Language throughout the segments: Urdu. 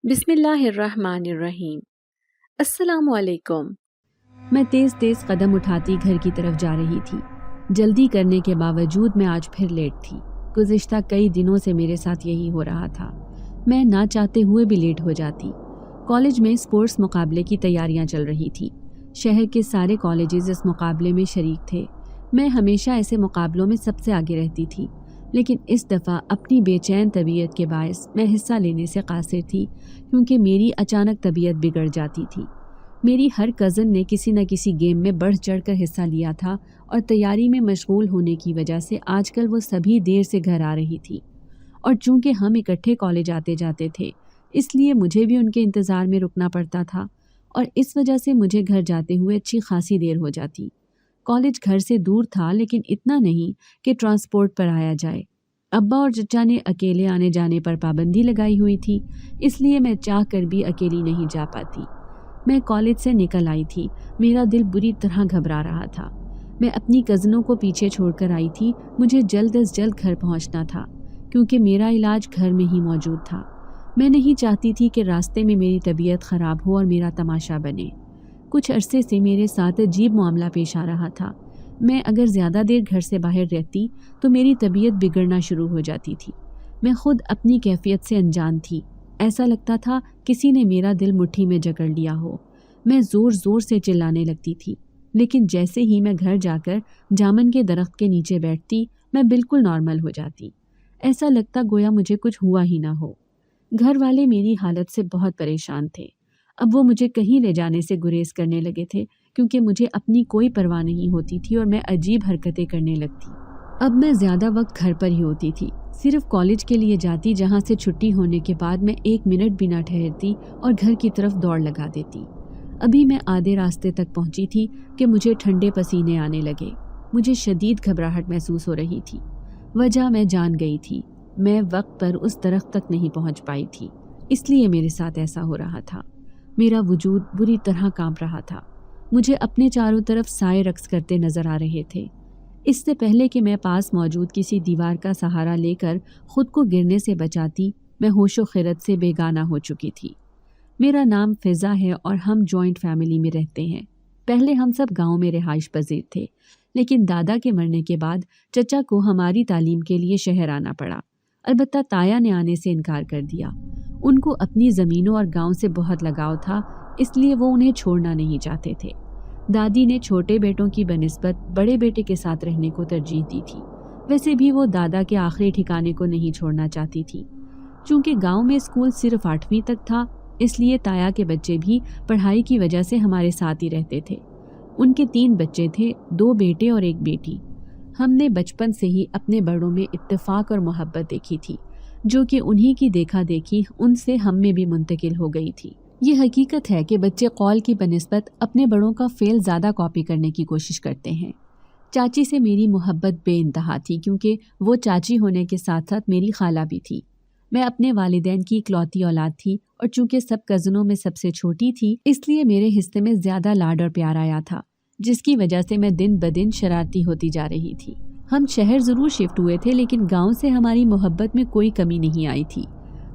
بسم اللہ الرحمن الرحیم۔ السلام علیکم۔ میں تیز تیز قدم اٹھاتی گھر کی طرف جا رہی تھی۔ جلدی کرنے کے باوجود میں آج پھر لیٹ تھی۔ گزشتہ کئی دنوں سے میرے ساتھ یہی ہو رہا تھا۔ میں نہ چاہتے ہوئے بھی لیٹ ہو جاتی۔ کالج میں اسپورٹس مقابلے کی تیاریاں چل رہی تھی۔ شہر کے سارے کالجز اس مقابلے میں شریک تھے۔ میں ہمیشہ ایسے مقابلوں میں سب سے آگے رہتی تھی، لیکن اس دفعہ اپنی بے چین طبیعت کے باعث میں حصہ لینے سے قاصر تھی، کیونکہ میری اچانک طبیعت بگڑ جاتی تھی۔ میری ہر کزن نے کسی نہ کسی گیم میں بڑھ چڑھ کر حصہ لیا تھا، اور تیاری میں مشغول ہونے کی وجہ سے آج کل وہ سبھی دیر سے گھر آ رہی تھی۔ اور چونکہ ہم اکٹھے کالج آتے جاتے تھے، اس لیے مجھے بھی ان کے انتظار میں رکنا پڑتا تھا، اور اس وجہ سے مجھے گھر جاتے ہوئے اچھی خاصی دیر ہو جاتی۔ کالج گھر سے دور تھا، لیکن اتنا نہیں کہ ٹرانسپورٹ پر آیا جائے۔ ابا اور چچا نے اکیلے آنے جانے پر پابندی لگائی ہوئی تھی، اس لیے میں چاہ کر بھی اکیلی نہیں جا پاتی۔ میں کالج سے نکل آئی تھی۔ میرا دل بری طرح گھبرا رہا تھا۔ میں اپنی کزنوں کو پیچھے چھوڑ کر آئی تھی۔ مجھے جلد از جلد گھر پہنچنا تھا، کیونکہ میرا علاج گھر میں ہی موجود تھا۔ میں نہیں چاہتی تھی کہ راستے میں میری طبیعت خراب ہو اور میرا تماشا بنے۔ کچھ عرصے سے میرے ساتھ عجیب معاملہ پیش آ رہا تھا۔ میں اگر زیادہ دیر گھر سے باہر رہتی تو میری طبیعت بگڑنا شروع ہو جاتی تھی۔ میں خود اپنی کیفیت سے انجان تھی۔ ایسا لگتا تھا کسی نے میرا دل مٹھی میں جکڑ لیا ہو۔ میں زور زور سے چلانے لگتی تھی، لیکن جیسے ہی میں گھر جا کر جامن کے درخت کے نیچے بیٹھتی، میں بالکل نارمل ہو جاتی۔ ایسا لگتا گویا مجھے کچھ ہوا ہی نہ ہو۔ گھر والے میری حالت سے بہت پریشان تھے۔ اب وہ مجھے کہیں لے جانے سے گریز کرنے لگے تھے، کیونکہ مجھے اپنی کوئی پرواہ نہیں ہوتی تھی اور میں عجیب حرکتیں کرنے لگتی۔ اب میں زیادہ وقت گھر پر ہی ہوتی تھی، صرف کالج کے لیے جاتی، جہاں سے چھٹی ہونے کے بعد میں 1 منٹ بھی نہ ٹھہرتی اور گھر کی طرف دوڑ لگا دیتی۔ ابھی میں آدھے راستے تک پہنچی تھی کہ مجھے ٹھنڈے پسینے آنے لگے۔ مجھے شدید گھبراہٹ محسوس ہو رہی تھی۔ وجہ میں جان گئی تھی، میں وقت پر اس درخت تک نہیں پہنچ پائی تھی، اس لیے میرے ساتھ ایسا ہو رہا تھا۔ میرا وجود بری طرح کانپ رہا تھا۔ مجھے اپنے چاروں طرف سائے رقص کرتے نظر آ رہے تھے۔ اس سے پہلے کہ میں پاس موجود کسی دیوار کا سہارا لے کر خود کو گرنے سے بچاتی، میں ہوش و خرد سے بیگانہ ہو چکی تھی۔ میرا نام فضا ہے اور ہم جوائنٹ فیملی میں رہتے ہیں۔ پہلے ہم سب گاؤں میں رہائش پذیر تھے، لیکن دادا کے مرنے کے بعد چچا کو ہماری تعلیم کے لیے شہر آنا پڑا۔ البتہ تایا نے آنے سے انکار کر دیا۔ ان کو اپنی زمینوں اور گاؤں سے بہت لگاؤ تھا، اس لیے وہ انہیں چھوڑنا نہیں چاہتے تھے۔ دادی نے چھوٹے بیٹوں کی بنسبت بڑے بیٹے کے ساتھ رہنے کو ترجیح دی تھی۔ ویسے بھی وہ دادا کے آخری ٹھکانے کو نہیں چھوڑنا چاہتی تھی۔ چونکہ گاؤں میں اسکول صرف 8ویں تک تھا، اس لیے تایا کے بچے بھی پڑھائی کی وجہ سے ہمارے ساتھ ہی رہتے تھے۔ ان کے 3 بچے تھے، 2 بیٹے اور 1 بیٹی۔ ہم نے بچپن سے ہی اپنے بڑوں میں اتفاق اور محبت دیکھی تھی، جو کہ انہی کی دیکھا دیکھی ان سے ہم میں بھی منتقل ہو گئی تھی۔ یہ حقیقت ہے کہ بچے قول کی بنسبت اپنے بڑوں کا فعل زیادہ کاپی کرنے کی کوشش کرتے ہیں۔ چاچی سے میری محبت بے انتہا تھی، کیونکہ وہ چاچی ہونے کے ساتھ ساتھ میری خالہ بھی تھی۔ میں اپنے والدین کی اکلوتی اولاد تھی، اور چونکہ سب کزنوں میں سب سے چھوٹی تھی، اس لیے میرے حصے میں زیادہ لاڈ اور پیار آیا تھا، جس کی وجہ سے میں دن بدن شرارتی ہوتی جا رہی تھی۔ ہم شہر ضرور شفٹ ہوئے تھے، لیکن گاؤں سے ہماری محبت میں کوئی کمی نہیں آئی تھی۔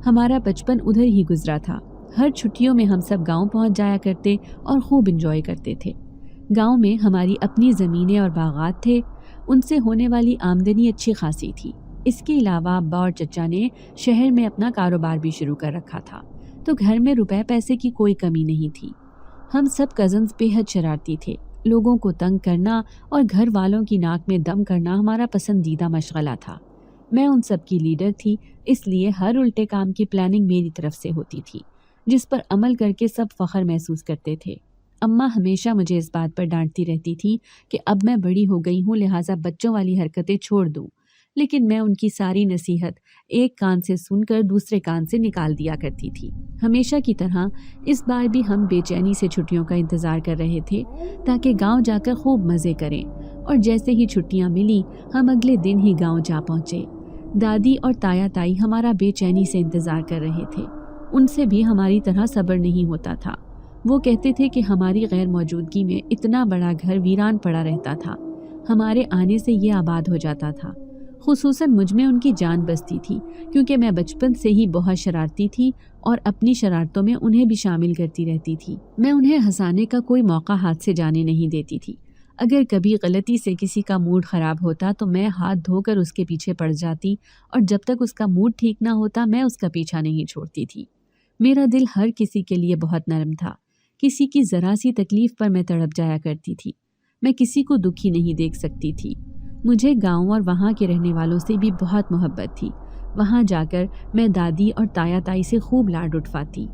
ہمارا بچپن ادھر ہی گزرا تھا۔ ہر چھٹیوں میں ہم سب گاؤں پہنچ جایا کرتے اور خوب انجوائے کرتے تھے۔ گاؤں میں ہماری اپنی زمینیں اور باغات تھے، ان سے ہونے والی آمدنی اچھی خاصی تھی۔ اس کے علاوہ ابا اور چچا نے شہر میں اپنا کاروبار بھی شروع کر رکھا تھا، تو گھر میں روپے پیسے کی کوئی کمی نہیں تھی۔ ہم سب کزنز بے حد شرارتی تھے۔ لوگوں کو تنگ کرنا اور گھر والوں کی ناک میں دم کرنا ہمارا پسندیدہ مشغلہ تھا۔ میں ان سب کی لیڈر تھی، اس لیے ہر الٹے کام کی پلاننگ میری طرف سے ہوتی تھی، جس پر عمل کر کے سب فخر محسوس کرتے تھے۔ اماں ہمیشہ مجھے اس بات پر ڈانٹتی رہتی تھی کہ اب میں بڑی ہو گئی ہوں، لہٰذا بچوں والی حرکتیں چھوڑ دوں، لیکن میں ان کی ساری نصیحت ایک کان سے سن کر دوسرے کان سے نکال دیا کرتی تھی۔ ہمیشہ کی طرح اس بار بھی ہم بے چینی سے چھٹیوں کا انتظار کر رہے تھے، تاکہ گاؤں جا کر خوب مزے کریں، اور جیسے ہی چھٹیاں ملی ہم اگلے دن ہی گاؤں جا پہنچے۔ دادی اور تایا تائی ہمارا بے چینی سے انتظار کر رہے تھے۔ ان سے بھی ہماری طرح صبر نہیں ہوتا تھا۔ وہ کہتے تھے کہ ہماری غیر موجودگی میں اتنا بڑا گھر ویران پڑا رہتا تھا، ہمارے آنے سے یہ آباد ہو جاتا تھا۔ خصوصاً مجھ میں ان کی جان بستی تھی، کیونکہ میں بچپن سے ہی بہت شرارتی تھی اور اپنی شرارتوں میں انہیں بھی شامل کرتی رہتی تھی۔ میں انہیں ہنسانے کا کوئی موقع ہاتھ سے جانے نہیں دیتی تھی۔ اگر کبھی غلطی سے کسی کا موڈ خراب ہوتا تو میں ہاتھ دھو کر اس کے پیچھے پڑ جاتی، اور جب تک اس کا موڈ ٹھیک نہ ہوتا میں اس کا پیچھا نہیں چھوڑتی تھی۔ میرا دل ہر کسی کے لیے بہت نرم تھا۔ کسی کی ذرا سی تکلیف پر میں تڑپ جایا کرتی تھی۔ میں کسی کو دکھی نہیں دیکھ سکتی تھی۔ مجھے گاؤں اور وہاں کے رہنے والوں سے بھی بہت محبت تھی۔ وہاں جا کر میں دادی اور تایا تائی سے خوب لاڈ اٹھواتی۔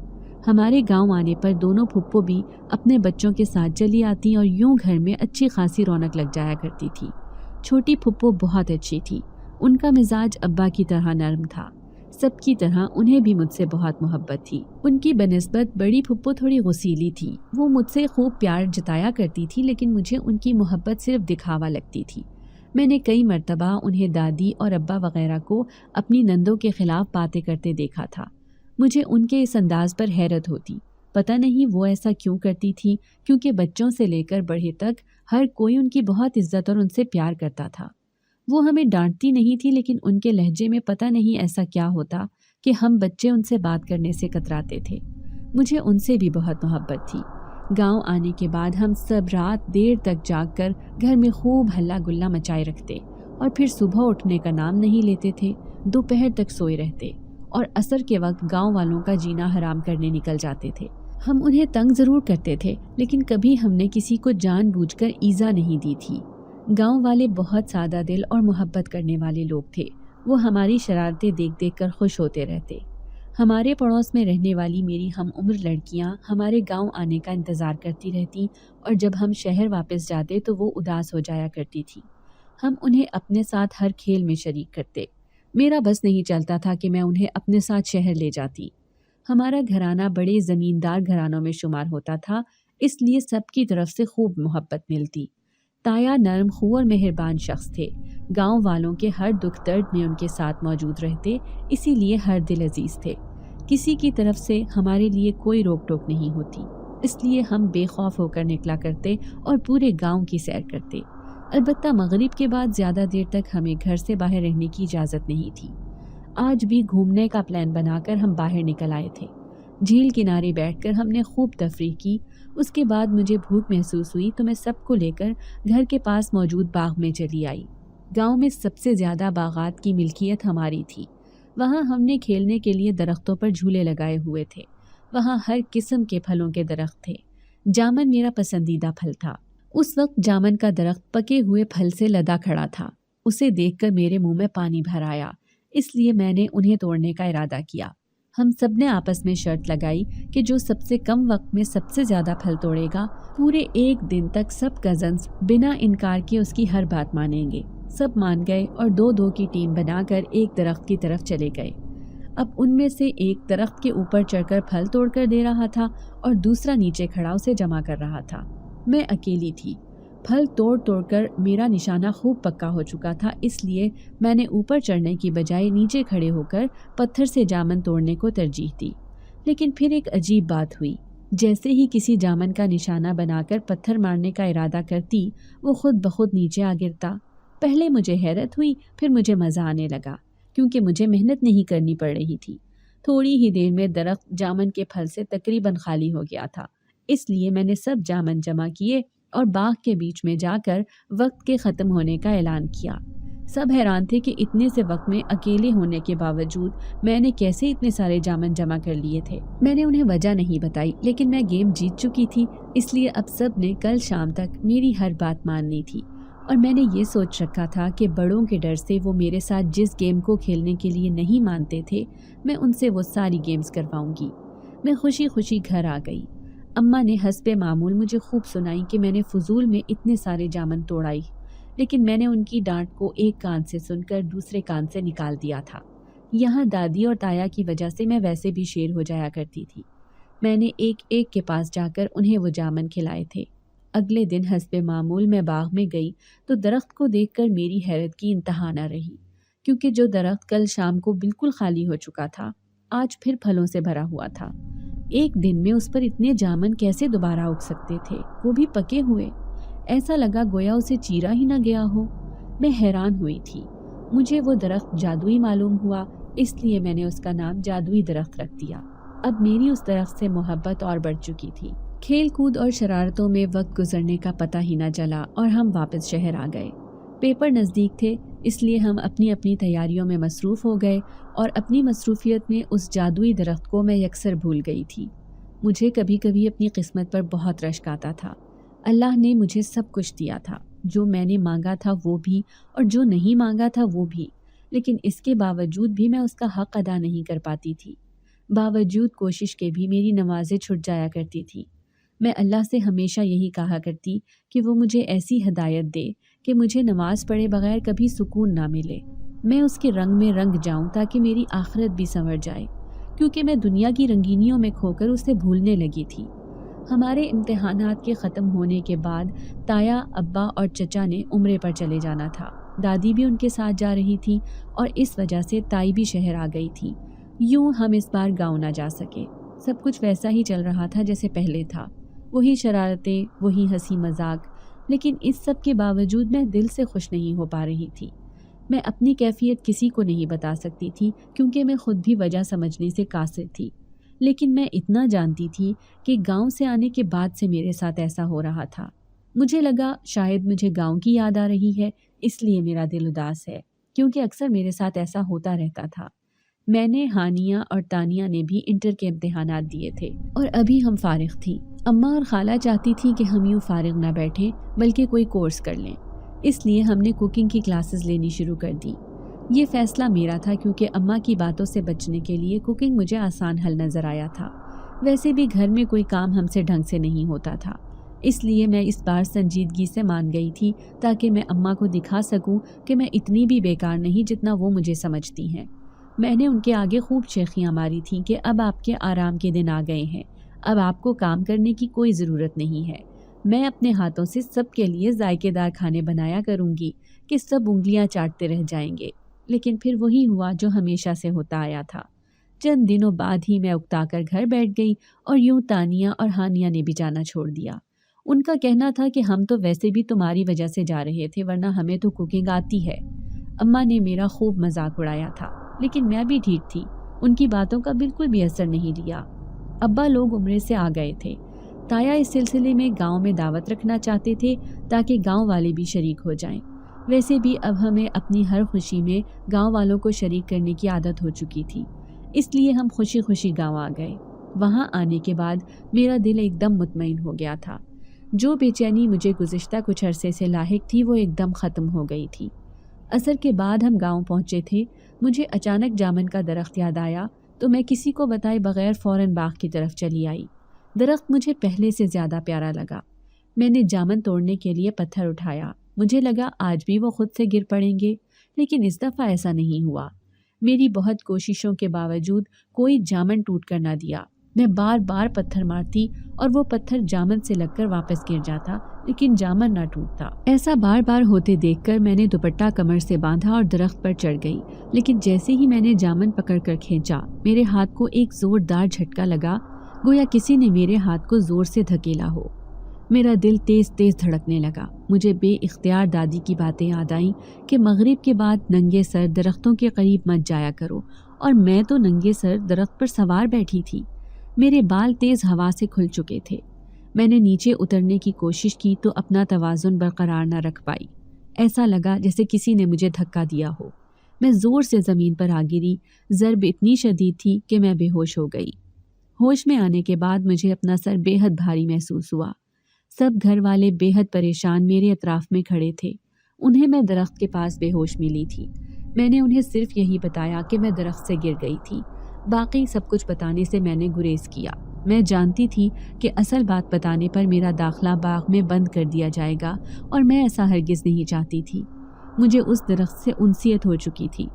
ہمارے گاؤں آنے پر دونوں پھپھو بھی اپنے بچوں کے ساتھ چلی آتی اور یوں گھر میں اچھی خاصی رونق لگ جایا کرتی تھی۔ چھوٹی پھپھو بہت اچھی تھی۔ ان کا مزاج ابا کی طرح نرم تھا۔ سب کی طرح انہیں بھی مجھ سے بہت محبت تھی۔ ان کی بنسبت بڑی پھپھو تھوڑی غصیلی تھی۔ وہ مجھ سے خوب پیار جتایا کرتی تھی، لیکن مجھے ان کی محبت صرف دکھاوا لگتی تھی۔ میں نے کئی مرتبہ انہیں دادی اور ابا وغیرہ کو اپنی نندوں کے خلاف باتیں کرتے دیکھا تھا۔ مجھے ان کے اس انداز پر حیرت ہوتی۔ پتہ نہیں وہ ایسا کیوں کرتی تھی، کیونکہ بچوں سے لے کر بڑے تک ہر کوئی ان کی بہت عزت اور ان سے پیار کرتا تھا۔ وہ ہمیں ڈانٹتی نہیں تھی، لیکن ان کے لہجے میں پتہ نہیں ایسا کیا ہوتا کہ ہم بچے ان سے بات کرنے سے کتراتے تھے۔ مجھے ان سے بھی بہت محبت تھی۔ گاؤں آنے کے بعد ہم سب رات دیر تک جاگ کر گھر میں خوب ہلہ گلا مچائے رکھتے، اور پھر صبح اٹھنے کا نام نہیں لیتے تھے۔ دوپہر تک سوئے رہتے، اور عصر کے وقت گاؤں والوں کا جینا حرام کرنے نکل جاتے تھے۔ ہم انہیں تنگ ضرور کرتے تھے، لیکن کبھی ہم نے کسی کو جان بوجھ کر ایذا نہیں دی تھی۔ گاؤں والے بہت سادہ دل اور محبت کرنے والے لوگ تھے۔ وہ ہماری شرارتیں دیکھ دیکھ کر خوش ہوتے رہتے۔ ہمارے پڑوس میں رہنے والی میری ہم عمر لڑکیاں ہمارے گاؤں آنے کا انتظار کرتی رہتی، اور جب ہم شہر واپس جاتے تو وہ اداس ہو جایا کرتی تھی۔ ہم انہیں اپنے ساتھ ہر کھیل میں شریک کرتے۔ میرا بس نہیں چلتا تھا کہ میں انہیں اپنے ساتھ شہر لے جاتی۔ ہمارا گھرانہ بڑے زمیندار گھرانوں میں شمار ہوتا تھا، اس لیے سب کی طرف سے خوب محبت ملتی۔ تایا نرم خو اور مہربان شخص تھے۔ گاؤں والوں کے ہر دکھ درد میں ان کے ساتھ موجود رہتے، اسی لیے ہر دل عزیز تھے۔ کسی کی طرف سے ہمارے لیے کوئی روک ٹوک نہیں ہوتی، اس لیے ہم بے خوف ہو کر نکلا کرتے اور پورے گاؤں کی سیر کرتے۔ البتہ مغرب کے بعد زیادہ دیر تک ہمیں گھر سے باہر رہنے کی اجازت نہیں تھی۔ آج بھی گھومنے کا پلان بنا کر ہم باہر نکل آئے تھے۔ جھیل کنارے بیٹھ کر ہم نے خوب تفریح کی۔ اس کے بعد مجھے بھوک محسوس ہوئی تو میں سب کو لے کر گھر کے پاس موجود باغ میں چلی آئی۔ گاؤں میں سب سے زیادہ باغات کی ملکیت ہماری تھی۔ وہاں ہم نے کھیلنے کے لیے درختوں پر جھولے لگائے ہوئے تھے۔ وہاں ہر قسم کے پھلوں کے درخت تھے۔ جامن میرا پسندیدہ پھل تھا۔ اس وقت جامن کا درخت پکے ہوئے پھل سے لدا کھڑا تھا۔ اسے دیکھ کر میرے منہ میں پانی بھر آیا، اس لیے میں نے انہیں توڑنے کا ارادہ کیا۔ ہم سب نے آپس میں شرط لگائی کہ جو سب سے کم وقت میں سب سے زیادہ پھل توڑے گا، پورے ایک دن تک سب کزنز بنا انکار کے اس کی ہر بات مانیں گے۔ سب مان گئے اور دو دو کی ٹیم بنا کر ایک درخت کی طرف چلے گئے۔ اب ان میں سے ایک درخت کے اوپر چڑھ کر پھل توڑ کر دے رہا تھا اور دوسرا نیچے کھڑا اسے جمع کر رہا تھا۔ میں اکیلی تھی۔ پھل توڑ توڑ کر میرا نشانہ خوب پکا ہو چکا تھا، اس لیے میں نے اوپر چڑھنے کی بجائے نیچے کھڑے ہو کر پتھر سے جامن توڑنے کو ترجیح دی۔ لیکن پھر ایک عجیب بات ہوئی۔ جیسے ہی کسی جامن کا نشانہ بنا کر پتھر مارنے کا ارادہ کرتی، وہ خود بخود نیچے آ گرتا۔ پہلے مجھے حیرت ہوئی، پھر مجھے مزہ آنے لگا، کیونکہ مجھے محنت نہیں کرنی پڑ رہی تھی۔ تھوڑی ہی دیر میں درخت جامن کے پھل سے تقریباً خالی ہو گیا تھا، اس لیے میں نے سب جامن جمع کیے اور باغ کے بیچ میں جا کر وقت کے ختم ہونے کا اعلان کیا۔ سب حیران تھے کہ اتنے سے وقت میں اکیلے ہونے کے باوجود میں نے کیسے اتنے سارے جامن جمع کر لیے تھے۔ میں نے انہیں وجہ نہیں بتائی، لیکن میں گیم جیت چکی تھی، اس لیے اب سب نے کل شام تک میری ہر بات ماننی تھی، اور میں نے یہ سوچ رکھا تھا کہ بڑوں کے ڈر سے وہ میرے ساتھ جس گیم کو کھیلنے کے لیے نہیں مانتے تھے، میں ان سے وہ ساری گیمز کرواؤں گی۔ میں خوشی خوشی گھر آ گئی۔ اماں نے حسب معمول مجھے خوب سنائی کہ میں نے فضول میں اتنے سارے جامن توڑائی، لیکن میں نے ان کی ڈانٹ کو ایک کان سے سن کر دوسرے کان سے نکال دیا تھا۔ یہاں دادی اور تایا کی وجہ سے میں ویسے بھی شیر ہو جایا کرتی تھی۔ میں نے ایک ایک کے پاس جا کر انہیں وہ جامن کھلائے تھے۔ اگلے دن حسب معمول میں باغ میں گئی تو درخت کو دیکھ کر میری حیرت کی انتہا نہ رہی، کیونکہ جو درخت کل شام کو بالکل خالی ہو چکا تھا، آج پھر پھلوں سے بھرا ہوا تھا۔ ایک دن میں اس پر اتنے جامن کیسے دوبارہ اگ سکتے تھے، وہ بھی پکے ہوئے؟ ایسا لگا گویا اسے چیرا ہی نہ گیا ہو۔ میں حیران ہوئی تھی۔ مجھے وہ درخت جادوئی معلوم ہوا، اس لیے میں نے اس کا نام جادوئی درخت رکھ دیا۔ اب میری اس درخت سے محبت اور بڑھ چکی تھی۔ کھیل کود اور شرارتوں میں وقت گزرنے کا پتہ ہی نہ چلا اور ہم واپس شہر آ گئے۔ پیپر نزدیک تھے، اس لیے ہم اپنی اپنی تیاریوں میں مصروف ہو گئے اور اپنی مصروفیت میں اس جادوئی درخت کو میں یکسر بھول گئی تھی۔ مجھے کبھی کبھی اپنی قسمت پر بہت رشک آتا تھا۔ اللہ نے مجھے سب کچھ دیا تھا، جو میں نے مانگا تھا وہ بھی اور جو نہیں مانگا تھا وہ بھی، لیکن اس کے باوجود بھی میں اس کا حق ادا نہیں کر پاتی تھی۔ باوجود کوشش کے بھی میری نمازیں چھٹ جایا کرتی تھی۔ میں اللہ سے ہمیشہ یہی کہا کرتی کہ وہ مجھے ایسی ہدایت دے کہ مجھے نماز پڑھے بغیر کبھی سکون نہ ملے، میں اس کے رنگ میں رنگ جاؤں تاکہ میری آخرت بھی سنور جائے، کیونکہ میں دنیا کی رنگینیوں میں کھو کر اسے بھولنے لگی تھی۔ ہمارے امتحانات کے ختم ہونے کے بعد تایا، ابا اور چچا نے عمرے پر چلے جانا تھا۔ دادی بھی ان کے ساتھ جا رہی تھی اور اس وجہ سے تائی بھی شہر آ گئی تھی۔ یوں ہم اس بار گاؤں نہ جا سکے۔ سب کچھ ویسا ہی چل رہا تھا جیسے پہلے تھا، وہی شرارتیں، وہی ہنسی مذاق، لیکن اس سب کے باوجود میں دل سے خوش نہیں ہو پا رہی تھی۔ میں اپنی کیفیت کسی کو نہیں بتا سکتی تھی کیونکہ میں خود بھی وجہ سمجھنے سے قاصر تھی، لیکن میں اتنا جانتی تھی کہ گاؤں سے آنے کے بعد سے میرے ساتھ ایسا ہو رہا تھا۔ مجھے لگا شاید مجھے گاؤں کی یاد آ رہی ہے، اس لیے میرا دل اداس ہے، کیونکہ اکثر میرے ساتھ ایسا ہوتا رہتا تھا۔ میں نے، ہانیہ اور تانیہ نے بھی انٹر کے امتحانات دیے تھے اور ابھی ہم فارغ تھیں۔ اماں اور خالہ چاہتی تھی کہ ہم یوں فارغ نہ بیٹھیں بلکہ کوئی کورس کر لیں، اس لیے ہم نے کوکنگ کی کلاسز لینی شروع کر دی۔ یہ فیصلہ میرا تھا کیونکہ اماں کی باتوں سے بچنے کے لیے کوکنگ مجھے آسان حل نظر آیا تھا۔ ویسے بھی گھر میں کوئی کام ہم سے ڈھنگ سے نہیں ہوتا تھا، اس لیے میں اس بار سنجیدگی سے مان گئی تھی تاکہ میں اماں کو دکھا سکوں کہ میں اتنی بھی بیکار نہیں جتنا وہ مجھے سمجھتی ہیں۔ میں نے ان کے آگے خوب شیخیاں ماری تھیں کہ اب آپ کے آرام کے دن آ گئے ہیں، اب آپ کو کام کرنے کی کوئی ضرورت نہیں ہے، میں اپنے ہاتھوں سے سب کے لیے ذائقے دار کھانے بنایا کروں گی کہ سب انگلیاں چاٹتے رہ جائیں گے۔ لیکن پھر وہی ہوا جو ہمیشہ سے ہوتا آیا تھا۔ چند دنوں بعد ہی میں اکتا کر گھر بیٹھ گئی اور یوں تانیہ اور ہانیہ نے بھی جانا چھوڑ دیا۔ ان کا کہنا تھا کہ ہم تو ویسے بھی تمہاری وجہ سے جا رہے تھے، ورنہ ہمیں تو کوکنگ آتی ہے۔ اماں نے میرا خوب مذاق اڑایا تھا، لیکن میں بھی ٹھیک تھی، ان کی باتوں کا بالکل بھی اثر نہیں لیا۔ ابا لوگ عمرے سے آ گئے تھے۔ تایا اس سلسلے میں گاؤں میں دعوت رکھنا چاہتے تھے تاکہ گاؤں والے بھی شریک ہو جائیں۔ ویسے بھی اب ہمیں اپنی ہر خوشی میں گاؤں والوں کو شریک کرنے کی عادت ہو چکی تھی، اس لیے ہم خوشی خوشی گاؤں آ گئے۔ وہاں آنے کے بعد میرا دل ایک دم مطمئن ہو گیا تھا۔ جو بے چینی مجھے گزشتہ کچھ عرصے سے لاحق تھی وہ ایک دم ختم ہو گئی تھی۔ عصر کے بعد ہم گاؤں پہنچے تھے۔ مجھے اچانک جامن کا درخت یاد آیا تو میں کسی کو بتائے بغیر فوراً باغ کی طرف چلی آئی۔ درخت مجھے پہلے سے زیادہ پیارا لگا۔ میں نے جامن توڑنے کے لیے پتھر اٹھایا، مجھے لگا آج بھی وہ خود سے گر پڑیں گے، لیکن اس دفعہ ایسا نہیں ہوا۔ میری بہت کوششوں کے باوجود کوئی جامن ٹوٹ کر نہ دیا۔ میں بار بار پتھر مارتی اور وہ پتھر جامن سے لگ کر واپس گر جاتا، لیکن جامن نہ ٹوٹتا۔ ایسا بار بار ہوتے دیکھ کر میں نے دوپٹہ کمر سے باندھا اور درخت پر چڑھ گئی، لیکن جیسے ہی میں نے جامن پکڑ کر کھینچا، میرے ہاتھ کو ایک زوردار جھٹکا لگا، گویا کسی نے میرے ہاتھ کو زور سے دھکیلا ہو۔ میرا دل تیز تیز دھڑکنے لگا۔ مجھے بے اختیار دادی کی باتیں یاد آئیں کہ مغرب کے بعد ننگے سر درختوں کے قریب مت جایا کرو، اور میں تو ننگے سر درخت پر سوار بیٹھی تھی۔ میرے بال تیز ہوا سے کھل چکے تھے۔ میں نے نیچے اترنے کی کوشش کی تو اپنا توازن برقرار نہ رکھ پائی۔ ایسا لگا جیسے کسی نے مجھے دھکا دیا ہو۔ میں زور سے زمین پر آ گری۔ ضرب اتنی شدید تھی کہ میں بے ہوش ہو گئی۔ ہوش میں آنے کے بعد مجھے اپنا سر بے حد بھاری محسوس ہوا۔ سب گھر والے بے حد پریشان میرے اطراف میں کھڑے تھے۔ انہیں میں درخت کے پاس بے ہوش ملی تھی۔ میں نے انہیں صرف یہی بتایا کہ میں درخت سے گر گئی تھی۔ باقی سب کچھ بتانے سے میں نے گریز کیا۔ میں جانتی تھی کہ اصل بات بتانے پر میرا داخلہ باغ میں بند کر دیا جائے گا، اور میں ایسا ہرگز نہیں چاہتی تھی۔ مجھے اس درخت سے انسیت ہو چکی تھی۔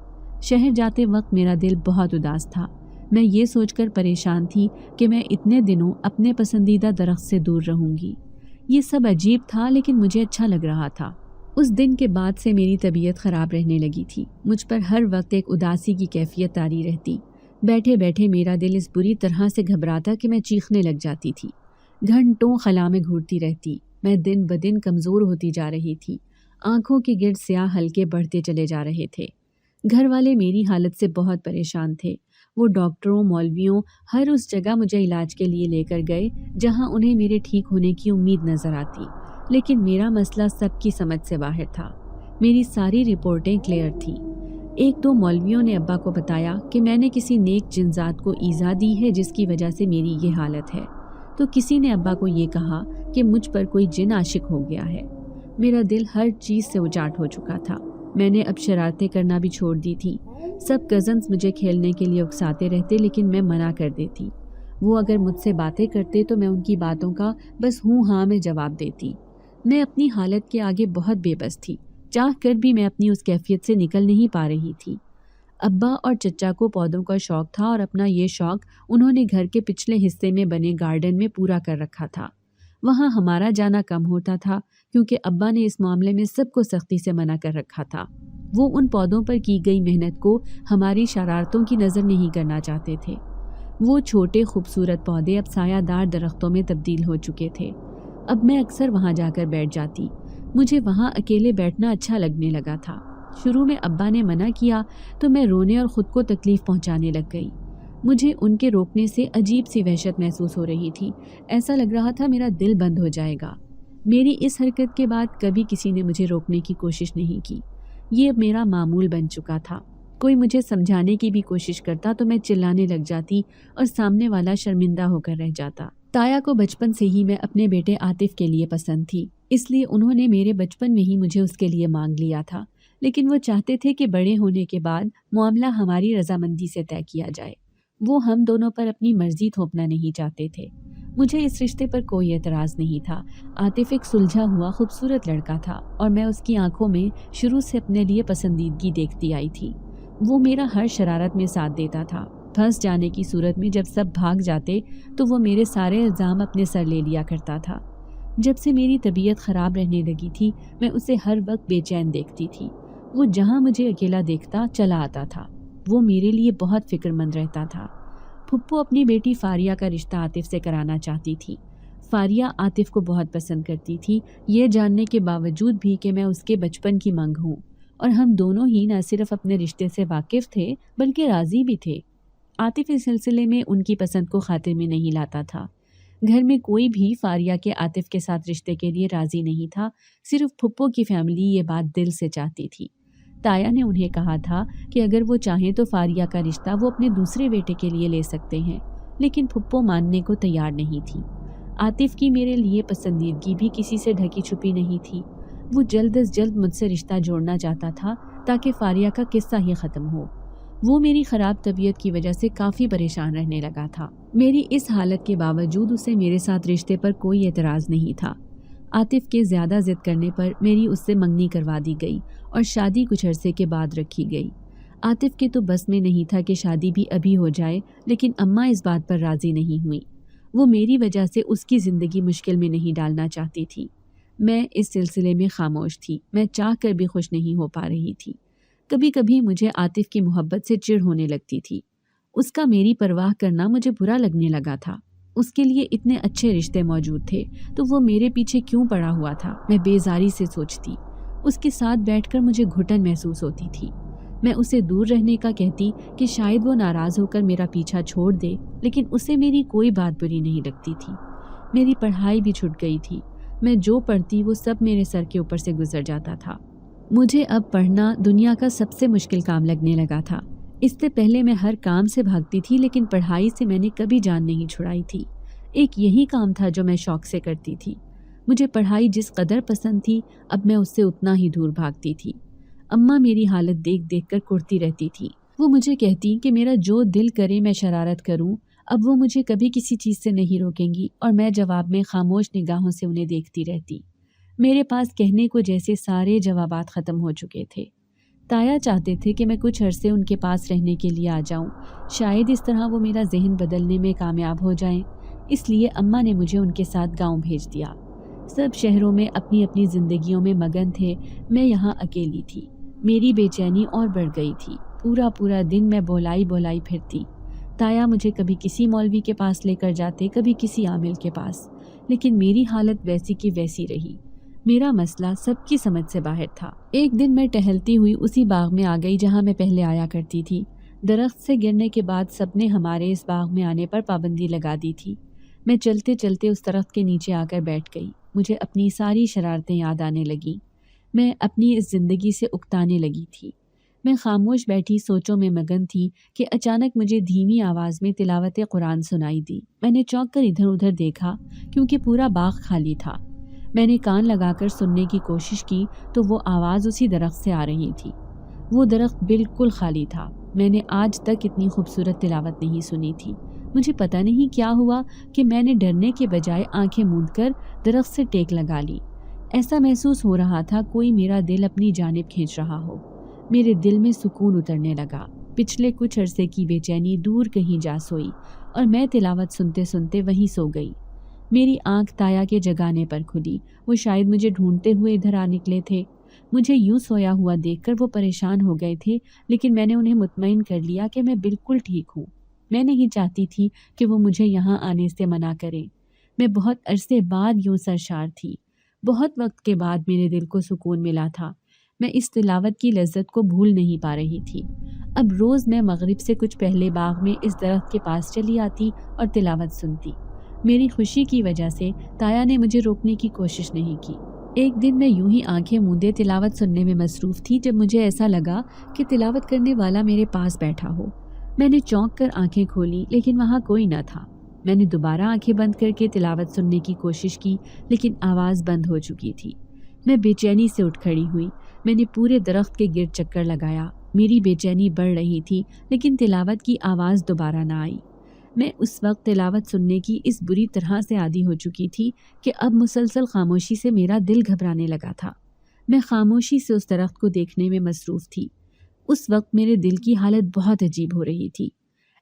شہر جاتے وقت میرا دل بہت اداس تھا۔ میں یہ سوچ کر پریشان تھی کہ میں اتنے دنوں اپنے پسندیدہ درخت سے دور رہوں گی۔ یہ سب عجیب تھا، لیکن مجھے اچھا لگ رہا تھا۔ اس دن کے بعد سے میری طبیعت خراب رہنے لگی تھی۔ مجھ پر ہر وقت ایک اداسی کی کیفیت طاری رہتی۔ بیٹھے بیٹھے میرا دل اس بری طرح سے گھبراتا کہ میں چیخنے لگ جاتی تھی۔ گھنٹوں خلا میں گھورتی رہتی۔ میں دن بدن کمزور ہوتی جا رہی تھی۔ آنکھوں کے گرد سیاہ حلقے بڑھتے چلے جا رہے تھے۔ گھر والے میری حالت سے بہت پریشان تھے۔ وہ ڈاکٹروں، مولویوں، ہر اس جگہ مجھے علاج کے لیے لے کر گئے جہاں انہیں میرے ٹھیک ہونے کی امید نظر آتی، لیکن میرا مسئلہ سب کی سمجھ سے باہر تھا۔ میری ساری رپورٹیں کلیئر تھیں۔ ایک دو مولویوں نے ابا کو بتایا کہ میں نے کسی نیک جنزات کو ایذا دی ہے جس کی وجہ سے میری یہ حالت ہے، تو کسی نے ابا کو یہ کہا کہ مجھ پر کوئی جن عاشق ہو گیا ہے۔ میرا دل ہر چیز سے اچاٹ ہو چکا تھا۔ میں نے اب شرارتیں کرنا بھی چھوڑ دی تھی۔ سب کزنز مجھے کھیلنے کے لیے اکساتے رہتے لیکن میں منع کر دیتی۔ وہ اگر مجھ سے باتیں کرتے تو میں ان کی باتوں کا بس ہوں ہاں میں جواب دیتی۔ میں اپنی حالت کے آگے بہت بے بس تھی، چاہ کر بھی میں اپنی اس کیفیت سے نکل نہیں پا رہی تھی۔ ابا اور چچا کو پودوں کا شوق تھا اور اپنا یہ شوق انہوں نے گھر کے پچھلے حصے میں بنے گارڈن میں پورا کر رکھا تھا۔ وہاں ہمارا جانا کم ہوتا تھا کیونکہ ابا نے اس معاملے میں سب کو سختی سے منع کر رکھا تھا۔ وہ ان پودوں پر کی گئی محنت کو ہماری شرارتوں کی نظر نہیں کرنا چاہتے تھے۔ وہ چھوٹے خوبصورت پودے اب سایہ دار درختوں میں تبدیل ہو چکے تھے۔ اب میں اکثر وہاں جا کر بیٹھ جاتی۔ مجھے وہاں اکیلے بیٹھنا اچھا لگنے لگا تھا۔ شروع میں ابا نے منع کیا تو میں رونے اور خود کو تکلیف پہنچانے لگ گئی۔ مجھے ان کے روکنے سے عجیب سی وحشت محسوس ہو رہی تھی، ایسا لگ رہا تھا میرا دل بند ہو جائے گا۔ میری اس حرکت کے بعد کبھی کسی نے مجھے روکنے کی کوشش نہیں کی۔ یہ میرا معمول بن چکا تھا۔ کوئی مجھے سمجھانے کی بھی کوشش کرتا تو میں چلانے لگ جاتی اور سامنے والا شرمندہ ہو کر رہ جاتا۔ تایا کو بچپن سے ہی میں اپنے بیٹے عاطف کے لیے پسند تھی، اس لیے انہوں نے میرے بچپن میں ہی مجھے اس کے لیے مانگ لیا تھا، لیکن وہ چاہتے تھے کہ بڑے ہونے کے بعد معاملہ ہماری رضامندی سے طے کیا جائے۔ وہ ہم دونوں پر اپنی مرضی تھوپنا نہیں چاہتے تھے۔ مجھے اس رشتے پر کوئی اعتراض نہیں تھا۔ عاطف ایک سلجھا ہوا خوبصورت لڑکا تھا اور میں اس کی آنکھوں میں شروع سے اپنے لیے پسندیدگی دیکھتی آئی تھی۔ وہ میرا ہر شرارت میں ساتھ دیتا تھا۔ پھنس جانے کی صورت میں جب سب بھاگ جاتے تو وہ میرے سارے الزام اپنے سر لے لیا کرتا تھا۔ جب سے میری طبیعت خراب رہنے لگی تھی میں اسے ہر وقت بے چین دیکھتی تھی۔ وہ جہاں مجھے اکیلا دیکھتا چلا آتا تھا۔ وہ میرے لیے بہت فکر مند رہتا تھا۔ پھپھو اپنی بیٹی فاریہ کا رشتہ عاطف سے کرانا چاہتی تھی۔ فاریہ عاطف کو بہت پسند کرتی تھی، یہ جاننے کے باوجود بھی کہ میں اس کے بچپن کی منگ ہوں، اور ہم دونوں ہی نہ صرف اپنے رشتے سے واقف تھے بلکہ راضی بھی تھے۔ عاطف اس سلسلے میں ان کی پسند کو خاطر میں نہیں لاتا تھا۔ گھر میں کوئی بھی فاریہ کے عاطف کے ساتھ رشتے کے لیے راضی نہیں تھا، صرف پھپھو کی فیملی یہ بات دل سے چاہتی تھی۔ تایا نے انہیں کہا تھا کہ اگر وہ چاہیں تو فاریہ کا رشتہ وہ اپنے دوسرے بیٹے کے لیے لے سکتے ہیں، لیکن پھپھو ماننے کو تیار نہیں تھی۔ عاطف کی میرے لیے پسندیدگی بھی کسی سے ڈھکی چھپی نہیں تھی۔ وہ جلد از جلد مجھ سے رشتہ جوڑنا چاہتا تھا تاکہ فاریہ کا قصہ ہی ختم ہو۔ وہ میری خراب طبیعت کی وجہ سے کافی پریشان رہنے لگا تھا۔ میری اس حالت کے باوجود اسے میرے ساتھ رشتے پر کوئی اعتراض نہیں تھا۔ عاطف کے زیادہ ضد کرنے پر میری اس سے منگنی کروا دی گئی اور شادی کچھ عرصے کے بعد رکھی گئی۔ عاطف کے تو بس میں نہیں تھا کہ شادی بھی ابھی ہو جائے، لیکن اماں اس بات پر راضی نہیں ہوئی۔ وہ میری وجہ سے اس کی زندگی مشکل میں نہیں ڈالنا چاہتی تھی۔ میں اس سلسلے میں خاموش تھی، میں چاہ کر بھی خوش نہیں ہو پا رہی تھی۔ کبھی کبھی مجھے عاطف کی محبت سے چڑ ہونے لگتی تھی۔ اس کا میری پرواہ کرنا مجھے برا لگنے لگا تھا۔ اس کے لیے اتنے اچھے رشتے موجود تھے تو وہ میرے پیچھے کیوں پڑا ہوا تھا، میں بیزاری سے سوچتی۔ اس کے ساتھ بیٹھ کر مجھے گھٹن محسوس ہوتی تھی۔ میں اسے دور رہنے کا کہتی کہ شاید وہ ناراض ہو کر میرا پیچھا چھوڑ دے، لیکن اسے میری کوئی بات بری نہیں لگتی تھی۔ میری پڑھائی بھی چھوٹ گئی تھی۔ میں جو پڑھتی وہ سب میرے سر کے اوپر سے گزر جاتا تھا۔ مجھے اب پڑھنا دنیا کا سب سے مشکل کام لگنے لگا تھا۔ اس سے پہلے میں ہر کام سے بھاگتی تھی، لیکن پڑھائی سے میں نے کبھی جان نہیں چھڑائی تھی۔ ایک یہی کام تھا جو میں شوق سے کرتی تھی۔ مجھے پڑھائی جس قدر پسند تھی، اب میں اس سے اتنا ہی دور بھاگتی تھی۔ اماں میری حالت دیکھ دیکھ کر کرتی رہتی تھی۔ وہ مجھے کہتی کہ میرا جو دل کرے میں شرارت کروں، اب وہ مجھے کبھی کسی چیز سے نہیں روکیں گی، اور میں جواب میں خاموش نگاہوں سے انہیں دیکھتی رہتی۔ میرے پاس کہنے کو جیسے سارے جوابات ختم ہو چکے تھے۔ تایا چاہتے تھے کہ میں کچھ عرصے ان کے پاس رہنے کے لیے آ جاؤں، شاید اس طرح وہ میرا ذہن بدلنے میں کامیاب ہو جائیں۔ اس لیے اماں نے مجھے ان کے ساتھ گاؤں بھیج دیا۔ سب شہروں میں اپنی اپنی زندگیوں میں مگن تھے، میں یہاں اکیلی تھی۔ میری بے چینی اور بڑھ گئی تھی۔ پورا دن میں بولائی پھرتی۔ تایا مجھے کبھی کسی مولوی کے پاس لے کر جاتے، کبھی کسی عامل کے پاس، لیکن میری حالت ویسی کی ویسی رہی۔ میرا مسئلہ سب کی سمجھ سے باہر تھا۔ ایک دن میں ٹہلتی ہوئی اسی باغ میں آ گئی جہاں میں پہلے آیا کرتی تھی۔ درخت سے گرنے کے بعد سب نے ہمارے اس باغ میں آنے پر پابندی لگا دی تھی۔ میں چلتے چلتے اس درخت کے نیچے آ کر بیٹھ گئی۔ مجھے اپنی ساری شرارتیں یاد آنے لگیں۔ میں اپنی اس زندگی سے اکتانے لگی تھی۔ میں خاموش بیٹھی سوچوں میں مگن تھی کہ اچانک مجھے دھیمی آواز میں تلاوت قرآن سنائی دی۔ میں نے چونک کر ادھر ادھر دیکھا کیونکہ پورا باغ خالی تھا۔ میں نے کان لگا کر سننے کی کوشش کی تو وہ آواز اسی درخت سے آ رہی تھی۔ وہ درخت بالکل خالی تھا۔ میں نے آج تک اتنی خوبصورت تلاوت نہیں سنی تھی۔ مجھے پتہ نہیں کیا ہوا کہ میں نے ڈرنے کے بجائے آنکھیں موند کر درخت سے ٹیک لگا لی۔ ایسا محسوس ہو رہا تھا کوئی میرا دل اپنی جانب کھینچ رہا ہو۔ میرے دل میں سکون اترنے لگا۔ پچھلے کچھ عرصے کی بے چینی دور کہیں جا سوئی اور میں تلاوت سنتے سنتے وہیں سو گئی۔ میری آنکھ تایا کے جگانے پر کھلی۔ وہ شاید مجھے ڈھونڈتے ہوئے ادھر آ نکلے تھے۔ مجھے یوں سویا ہوا دیکھ کر وہ پریشان ہو گئے تھے، لیکن میں نے انہیں مطمئن کر لیا کہ میں بالکل ٹھیک ہوں۔ میں نہیں چاہتی تھی کہ وہ مجھے یہاں آنے سے منع کریں۔ میں بہت عرصے بعد یوں سرشار تھی۔ بہت وقت کے بعد میرے دل کو سکون ملا تھا۔ میں اس تلاوت کی لذت کو بھول نہیں پا رہی تھی۔ اب روز میں مغرب سے کچھ پہلے باغ میں اس درخت کے پاس چلی آتی اور تلاوت سنتی۔ میری خوشی کی وجہ سے تایا نے مجھے روکنے کی کوشش نہیں کی۔ ایک دن میں یوں ہی آنکھیں موندے تلاوت سننے میں مصروف تھی جب مجھے ایسا لگا کہ تلاوت کرنے والا میرے پاس بیٹھا ہو۔ میں نے چونک کر آنکھیں کھولی لیکن وہاں کوئی نہ تھا۔ میں نے دوبارہ آنکھیں بند کر کے تلاوت سننے کی کوشش کی لیکن آواز بند ہو چکی تھی۔ میں بے چینی سے اٹھ کھڑی ہوئی۔ میں نے پورے درخت کے گرد چکر لگایا۔ میری بے چینی بڑھ رہی تھی لیکن تلاوت کی آواز دوبارہ نہ آئی۔ میں اس وقت تلاوت سننے کی اس بری طرح سے عادی ہو چکی تھی کہ اب مسلسل خاموشی سے میرا دل گھبرانے لگا تھا۔ میں خاموشی سے اس درخت کو دیکھنے میں مصروف تھی۔ اس وقت میرے دل کی حالت بہت عجیب ہو رہی تھی۔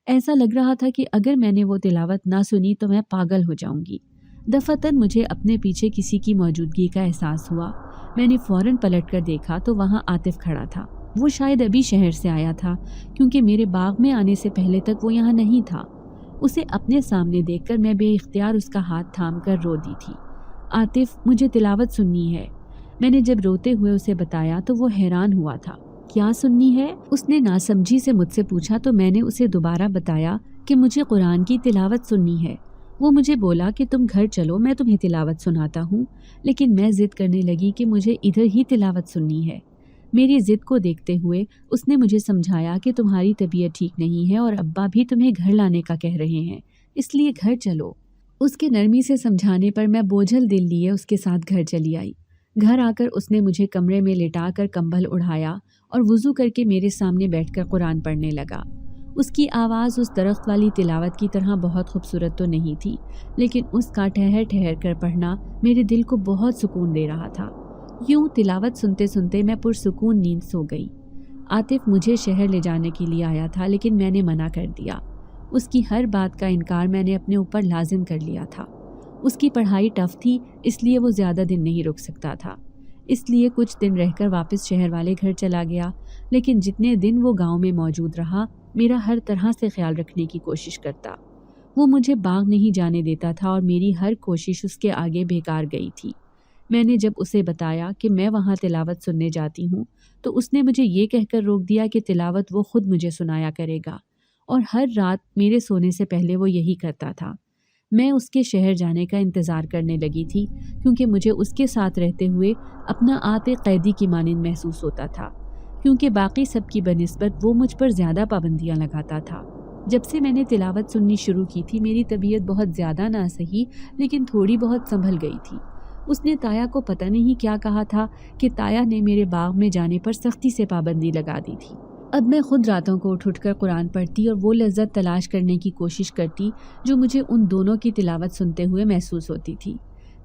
ایسا لگ رہا تھا کہ اگر میں نے وہ تلاوت نہ سنی تو میں پاگل ہو جاؤں گی۔ دفعتاً مجھے اپنے پیچھے کسی کی موجودگی کا احساس ہوا۔ میں نے فوراً پلٹ کر دیکھا تو وہاں عاطف کھڑا تھا۔ وہ شاید ابھی شہر سے آیا تھا کیونکہ میرے باغ میں آنے سے پہلے تک وہ یہاں نہیں تھا۔ اسے اپنے سامنے دیکھ کر میں بے اختیار اس کا ہاتھ تھام کر رو دی تھی۔ عاطف، مجھے تلاوت سننی ہے۔ میں نے جب روتے ہوئے اسے بتایا تو وہ حیران ہوا تھا۔ کیا سننی ہے؟ اس نے ناسمجھی سے مجھ سے پوچھا تو میں نے اسے دوبارہ بتایا کہ مجھے قرآن کی تلاوت سننی ہے۔ وہ مجھے بولا کہ تم گھر چلو، میں تمہیں تلاوت سناتا ہوں، لیکن میں ضد کرنے لگی کہ مجھے ادھر ہی تلاوت سننی ہے۔ میری ضد کو دیکھتے ہوئے اس نے مجھے سمجھایا کہ تمہاری طبیعت ٹھیک نہیں ہے اور ابا بھی تمہیں گھر لانے کا کہہ رہے ہیں، اس لیے گھر چلو۔ اس کے نرمی سے سمجھانے پر میں بوجھل دل لیے اس کے ساتھ گھر چلی آئی۔ گھر آ کر اس نے مجھے کمرے میں لٹا کر کمبل اڑھایا اور وضو کر کے میرے سامنے بیٹھ کر قرآن پڑھنے لگا۔ اس کی آواز اس درخت والی تلاوت کی طرح بہت خوبصورت تو نہیں تھی، لیکن اس کا ٹھہر ٹھہر کر پڑھنا میرے دل کو بہت سکون دے رہا تھا۔ یوں تلاوت سنتے سنتے میں پرسکون نیند سو گئی۔ عاطف مجھے شہر لے جانے کے لیے آیا تھا لیکن میں نے منع کر دیا۔ اس کی ہر بات کا انکار میں نے اپنے اوپر لازم کر لیا تھا۔ اس کی پڑھائی ٹف تھی، اس لیے وہ زیادہ دن نہیں رک سکتا تھا، اس لیے کچھ دن رہ کر واپس شہر والے گھر چلا گیا۔ لیکن جتنے دن وہ گاؤں میں موجود رہا، میرا ہر طرح سے خیال رکھنے کی کوشش کرتا۔ وہ مجھے باغ نہیں جانے دیتا تھا اور میری ہر کوشش اس کے آگے بیکار گئی تھی۔ میں نے جب اسے بتایا کہ میں وہاں تلاوت سننے جاتی ہوں تو اس نے مجھے یہ کہہ کر روک دیا کہ تلاوت وہ خود مجھے سنایا کرے گا، اور ہر رات میرے سونے سے پہلے وہ یہی کرتا تھا۔ میں اس کے شہر جانے کا انتظار کرنے لگی تھی کیونکہ مجھے اس کے ساتھ رہتے ہوئے اپنا آپ ایک قیدی کی مانند محسوس ہوتا تھا، کیونکہ باقی سب کی بنسبت وہ مجھ پر زیادہ پابندیاں لگاتا تھا۔ جب سے میں نے تلاوت سننی شروع کی تھی میری طبیعت بہت زیادہ نہ سہی لیکن تھوڑی بہت سنبھل گئی تھی۔ اس نے تایا کو پتہ نہیں کیا کہا تھا کہ تایا نے میرے باغ میں جانے پر سختی سے پابندی لگا دی تھی۔ اب میں خود راتوں کو اٹھ کر قرآن پڑھتی اور وہ لذت تلاش کرنے کی کوشش کرتی جو مجھے ان دونوں کی تلاوت سنتے ہوئے محسوس ہوتی تھی۔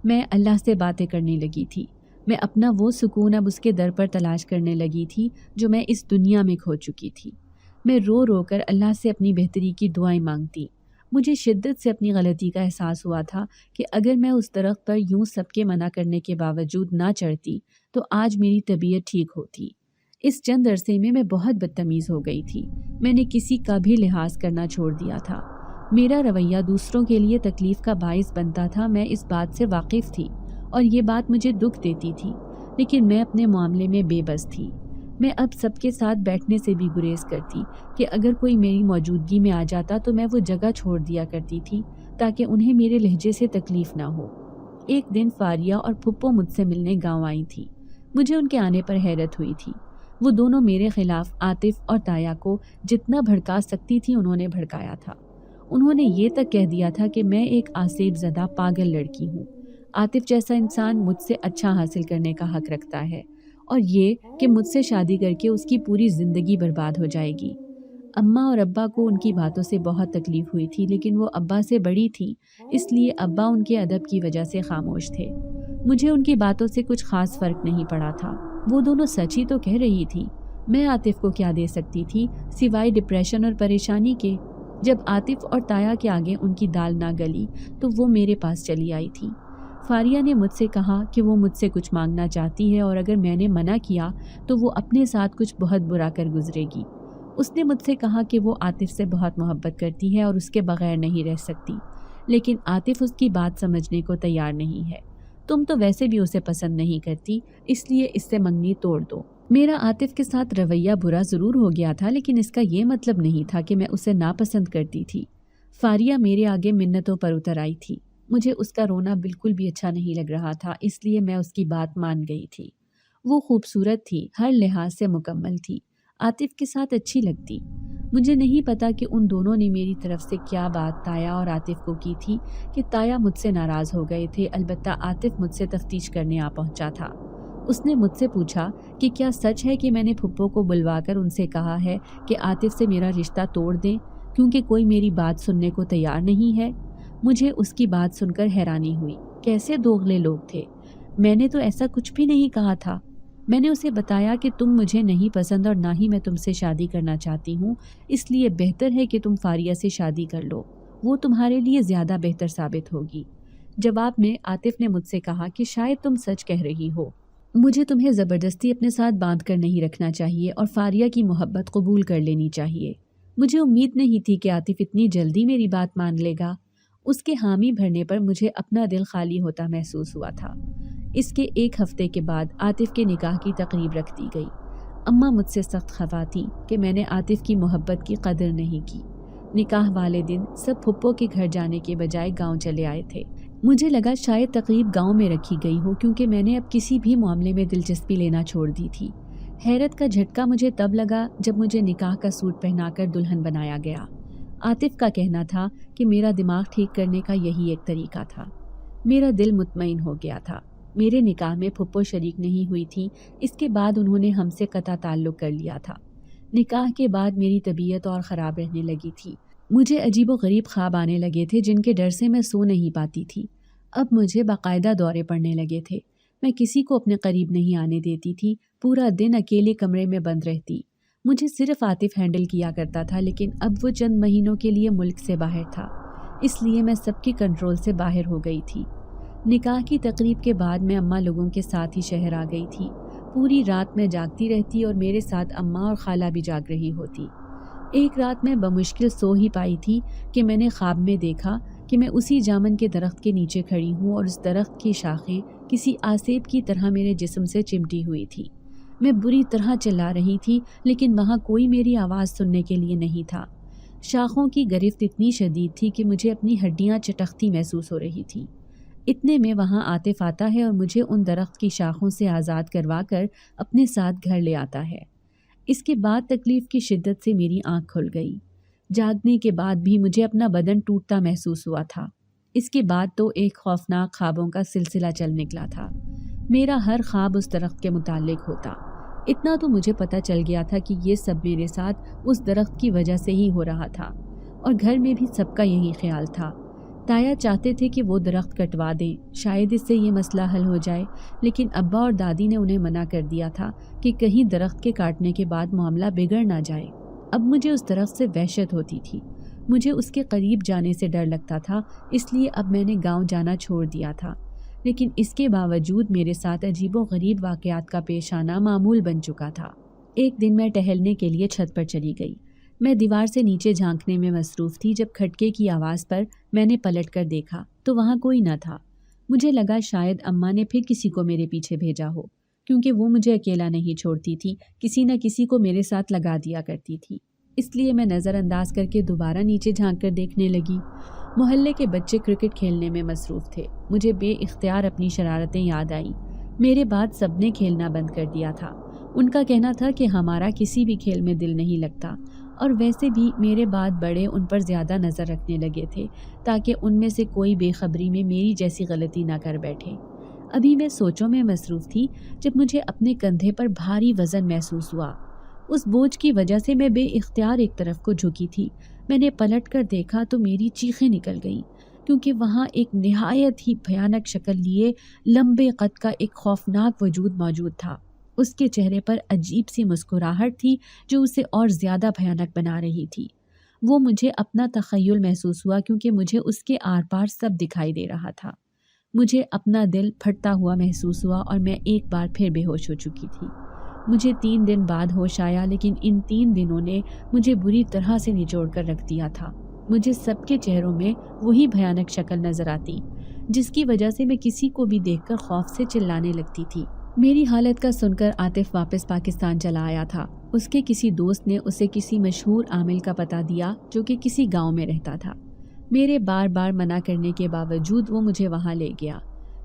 میں اللہ سے باتیں کرنے لگی تھی۔ میں اپنا وہ سکون اب اس کے در پر تلاش کرنے لگی تھی جو میں اس دنیا میں کھو چکی تھی۔ میں رو رو کر اللہ سے اپنی بہتری کی دعائیں مانگتی۔ مجھے شدت سے اپنی غلطی کا احساس ہوا تھا کہ اگر میں اس درخت پر یوں سب کے منع کرنے کے باوجود نہ چڑھتی تو آج میری طبیعت ٹھیک ہوتی۔ اس چند عرصے میں بہت بدتمیز ہو گئی تھی۔ میں نے کسی کا بھی لحاظ کرنا چھوڑ دیا تھا۔ میرا رویہ دوسروں کے لیے تکلیف کا باعث بنتا تھا۔ میں اس بات سے واقف تھی اور یہ بات مجھے دکھ دیتی تھی، لیکن میں اپنے معاملے میں بے بس تھی۔ میں اب سب کے ساتھ بیٹھنے سے بھی گریز کرتی کہ اگر کوئی میری موجودگی میں آ جاتا تو میں وہ جگہ چھوڑ دیا کرتی تھی تاکہ انہیں میرے لہجے سے تکلیف نہ ہو۔ ایک دن فاریہ اور پھپھو مجھ سے ملنے گاؤں آئی تھی۔ مجھے ان کے آنے پر حیرت ہوئی تھی۔ وہ دونوں میرے خلاف عاطف اور تایا کو جتنا بھڑکا سکتی تھی انہوں نے بھڑکایا تھا۔ انہوں نے یہ تک کہہ دیا تھا کہ میں ایک آسیب زدہ پاگل لڑکی ہوں۔ عاطف جیسا انسان مجھ سے اچھا حاصل کرنے کا حق رکھتا ہے اور یہ کہ مجھ سے شادی کر کے اس کی پوری زندگی برباد ہو جائے گی۔ اماں اور ابا کو ان کی باتوں سے بہت تکلیف ہوئی تھی، لیکن وہ ابا سے بڑی تھی، اس لیے ابا ان کے ادب کی وجہ سے خاموش تھے۔ مجھے ان کی باتوں سے کچھ خاص فرق نہیں پڑا تھا۔ وہ دونوں سچ ہی تو کہہ رہی تھی۔ میں عاطف کو کیا دے سکتی تھی سوائے ڈپریشن اور پریشانی کے؟ جب عاطف اور تایا کے آگے ان کی دال نہ گلی تو وہ میرے پاس چلی آئی تھی۔ فاریہ نے مجھ سے کہا کہ وہ مجھ سے کچھ مانگنا چاہتی ہے اور اگر میں نے منع کیا تو وہ اپنے ساتھ کچھ بہت برا کر گزرے گی۔ اس نے مجھ سے کہا کہ وہ عاطف سے بہت محبت کرتی ہے اور اس کے بغیر نہیں رہ سکتی، لیکن عاطف اس کی بات سمجھنے کو تیار نہیں ہے۔ تم تو ویسے بھی اسے پسند نہیں کرتی، اس لیے اس سے منگنی توڑ دو۔ میرا عاطف کے ساتھ رویہ برا ضرور ہو گیا تھا، لیکن اس کا یہ مطلب نہیں تھا کہ میں اسے ناپسند کرتی تھی۔ فاریہ میرے آگے منتوں پر اتر آئی تھی۔ مجھے اس کا رونا بالکل بھی اچھا نہیں لگ رہا تھا، اس لیے میں اس کی بات مان گئی تھی۔ وہ خوبصورت تھی، ہر لحاظ سے مکمل تھی، عاطف کے ساتھ اچھی لگتی۔ مجھے نہیں پتا کہ ان دونوں نے میری طرف سے کیا بات تایا اور عاطف کو کی تھی کہ تایا مجھ سے ناراض ہو گئے تھے، البتہ عاطف مجھ سے تفتیش کرنے آ پہنچا تھا۔ اس نے مجھ سے پوچھا کہ کیا سچ ہے کہ میں نے پھپھو کو بلوا کر ان سے کہا ہے کہ عاطف سے میرا رشتہ توڑ دیں کیونکہ کوئی میری بات سننے کو تیار نہیں ہے۔ مجھے اس کی بات سن کر حیرانی ہوئی۔ کیسے دوغلے لوگ تھے! میں نے تو ایسا کچھ بھی نہیں کہا تھا۔ میں نے اسے بتایا کہ تم مجھے نہیں پسند اور نہ ہی میں تم سے شادی کرنا چاہتی ہوں، اس لیے بہتر ہے کہ تم فاریہ سے شادی کر لو، وہ تمہارے لیے زیادہ بہتر ثابت ہوگی۔ جواب میں عاطف نے مجھ سے کہا کہ شاید تم سچ کہہ رہی ہو، مجھے تمہیں زبردستی اپنے ساتھ باندھ کر نہیں رکھنا چاہیے اور فاریہ کی محبت قبول کر لینی چاہیے۔ مجھے امید نہیں تھی کہ عاطف اتنی جلدی میری بات مان لے گا۔ اس کے حامی بھرنے پر مجھے اپنا دل خالی ہوتا محسوس ہوا تھا۔ اس کے ایک ہفتے کے بعد عاطف کے نکاح کی تقریب رکھ دی گئی۔ اماں مجھ سے سخت خفا تھی کہ میں نے عاطف کی محبت کی قدر نہیں کی۔ نکاح والے دن سب پھپھو کے گھر جانے کے بجائے گاؤں چلے آئے تھے۔ مجھے لگا شاید تقریب گاؤں میں رکھی گئی ہو کیونکہ میں نے اب کسی بھی معاملے میں دلچسپی لینا چھوڑ دی تھی۔ حیرت کا جھٹکا مجھے تب لگا جب مجھے نکاح کا سوٹ پہنا کر دلہن بنایا گیا۔ عاطف کا کہنا تھا کہ میرا دماغ ٹھیک کرنے کا یہی ایک طریقہ تھا۔ میرا دل مطمئن ہو گیا تھا۔ میرے نکاح میں پھپھو شریک نہیں ہوئی تھی، اس کے بعد انہوں نے ہم سے قطع تعلق کر لیا تھا۔ نکاح کے بعد میری طبیعت اور خراب رہنے لگی تھی۔ مجھے عجیب و غریب خواب آنے لگے تھے جن کے ڈر سے میں سو نہیں پاتی تھی۔ اب مجھے باقاعدہ دورے پڑنے لگے تھے۔ میں کسی کو اپنے قریب نہیں آنے دیتی تھی، پورا دن اکیلے کمرے میں بند رہتی۔ مجھے صرف عاطف ہینڈل کیا کرتا تھا، لیکن اب وہ چند مہینوں کے لیے ملک سے باہر تھا، اس لیے میں سب کی کنٹرول سے باہر ہو گئی تھی۔ نکاح کی تقریب کے بعد میں اماں لوگوں کے ساتھ ہی شہر آ گئی تھی۔ پوری رات میں جاگتی رہتی اور میرے ساتھ اماں اور خالہ بھی جاگ رہی ہوتی۔ ایک رات میں بمشکل سو ہی پائی تھی کہ میں نے خواب میں دیکھا کہ میں اسی جامن کے درخت کے نیچے کھڑی ہوں اور اس درخت کی شاخیں کسی آسیب کی طرح میرے جسم سے چمٹی ہوئی تھی۔ میں بری طرح چلا رہی تھی، لیکن وہاں کوئی میری آواز سننے کے لیے نہیں تھا۔ شاخوں کی گرفت اتنی شدید تھی کہ مجھے اپنی ہڈیاں چٹکتی محسوس ہو رہی تھی۔ اتنے میں وہاں عاطف آتا ہے اور مجھے ان درخت کی شاخوں سے آزاد کروا کر اپنے ساتھ گھر لے آتا ہے۔ اس کے بعد تکلیف کی شدت سے میری آنکھ کھل گئی۔ جاگنے کے بعد بھی مجھے اپنا بدن ٹوٹتا محسوس ہوا تھا۔ اس کے بعد تو ایک خوفناک خوابوں کا سلسلہ چل نکلا تھا۔ میرا ہر خواب اس درخت کے متعلق ہوتا۔ اتنا تو مجھے پتہ چل گیا تھا کہ یہ سب میرے ساتھ اس درخت کی وجہ سے ہی ہو رہا تھا، اور گھر میں بھی سب کا یہی خیال تھا۔ تایا چاہتے تھے کہ وہ درخت کٹوا دیں، شاید اس سے یہ مسئلہ حل ہو جائے، لیکن ابا اور دادی نے انہیں منع کر دیا تھا کہ کہیں درخت کے کاٹنے کے بعد معاملہ بگڑ نہ جائے۔ اب مجھے اس درخت سے وحشت ہوتی تھی۔ مجھے اس کے قریب جانے سے ڈر لگتا تھا، اس لیے اب میں نے گاؤں جانا چھوڑ دیا تھا۔ لیکن اس کے باوجود میرے ساتھ عجیب و غریب واقعات کا پیش آنا معمول بن چکا تھا۔ ایک دن میں ٹہلنے کے لیے چھت پر چلی گئی۔ میں دیوار سے نیچے جھانکنے میں مصروف تھی جب کھٹکے کی آواز پر میں نے پلٹ کر دیکھا تو وہاں کوئی نہ تھا۔ مجھے لگا شاید اماں نے پھر کسی کو میرے پیچھے بھیجا ہو، کیونکہ وہ مجھے اکیلا نہیں چھوڑتی تھی، کسی نہ کسی کو میرے ساتھ لگا دیا کرتی تھی۔ اس لیے میں نظر انداز کر کے دوبارہ نیچے جھانک کر دیکھنے لگی۔ محلے کے بچے کرکٹ کھیلنے میں مصروف تھے۔ مجھے بے اختیار اپنی شرارتیں یاد آئیں۔ میرے بعد سب نے کھیلنا بند کر دیا تھا۔ ان کا کہنا تھا کہ ہمارا کسی بھی کھیل میں دل نہیں لگتا، اور ویسے بھی میرے بعد بڑے ان پر زیادہ نظر رکھنے لگے تھے تاکہ ان میں سے کوئی بے خبری میں میری جیسی غلطی نہ کر بیٹھے۔ ابھی میں سوچوں میں مصروف تھی جب مجھے اپنے کندھے پر بھاری وزن محسوس ہوا۔ اس بوجھ کی وجہ سے میں بے اختیار ایک طرف کو جھکی تھی۔ میں نے پلٹ کر دیکھا تو میری چیخیں نکل گئیں، کیونکہ وہاں ایک نہایت ہی بھیانک شکل لیے لمبے قد کا ایک خوفناک وجود موجود تھا۔ اس کے چہرے پر عجیب سی مسکراہٹ تھی جو اسے اور زیادہ بھیانک بنا رہی تھی۔ وہ مجھے اپنا تخیل محسوس ہوا کیونکہ مجھے اس کے آر پار سب دکھائی دے رہا تھا۔ مجھے اپنا دل پھٹتا ہوا محسوس ہوا اور میں ایک بار پھر بے ہوش ہو چکی تھی۔ مجھے 3 دن بعد ہوش آیا، لیکن ان 3 دنوں نے مجھے بری طرح سے نچوڑ کر رکھ دیا تھا۔ مجھے سب کے چہروں میں وہی بھیانک شکل نظر آتی، جس کی وجہ سے میں کسی کو بھی دیکھ کر خوف سے چلانے لگتی تھی۔ میری حالت کا سن کر عاطف واپس پاکستان چلا آیا تھا۔ اس کے کسی دوست نے اسے کسی مشہور عامل کا پتہ دیا جو کہ کسی گاؤں میں رہتا تھا۔ میرے بار بار منع کرنے کے باوجود وہ مجھے وہاں لے گیا۔